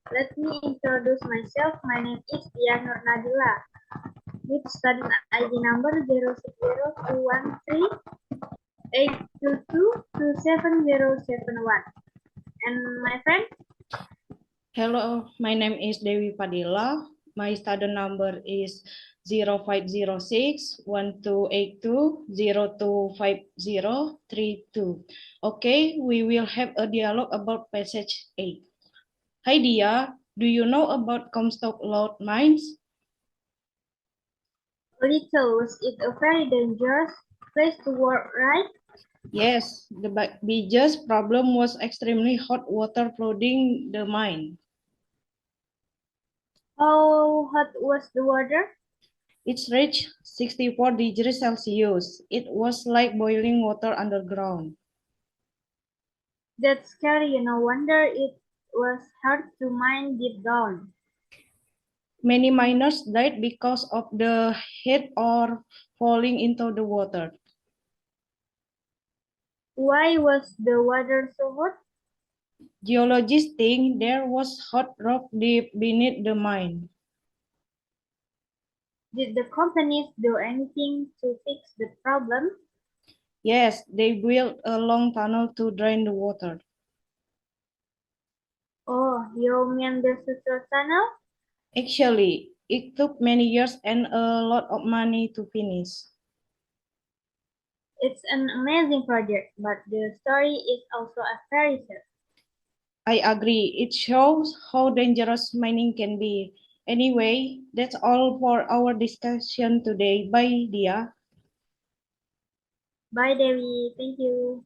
Let me introduce myself. My name is Tia Nur Nadila, with student ID number 0021238222771. And my friend, Hello, my name is Dewi Padilla. My student number is 0506-1282-025032. Okay, we will have a dialogue about passage 8. Hi Dia, do you know about Comstock Lode mines? little, was it a very dangerous place to work, right? Yes, the biggest problem was extremely hot water flooding the mine. How hot was the water? It reached 64 degrees Celsius. It was like boiling water underground. That's scary. No wonder it was hard to mine deep down. Many miners died because of the heat or falling into the water. Why was the water so hot? Geologists think there was hot rock deep beneath the mine. Did the companies do anything to fix the problem? Yes, they built a long tunnel to drain the water. Oh, you mean the Sutra Tunnel? Actually, it took many years and a lot of money to finish. It's an amazing project, but the story is also a fairy tale. I agree. It shows how dangerous mining can be. Anyway, that's all for our discussion today. Bye, Dia. Bye, Devi. Thank you.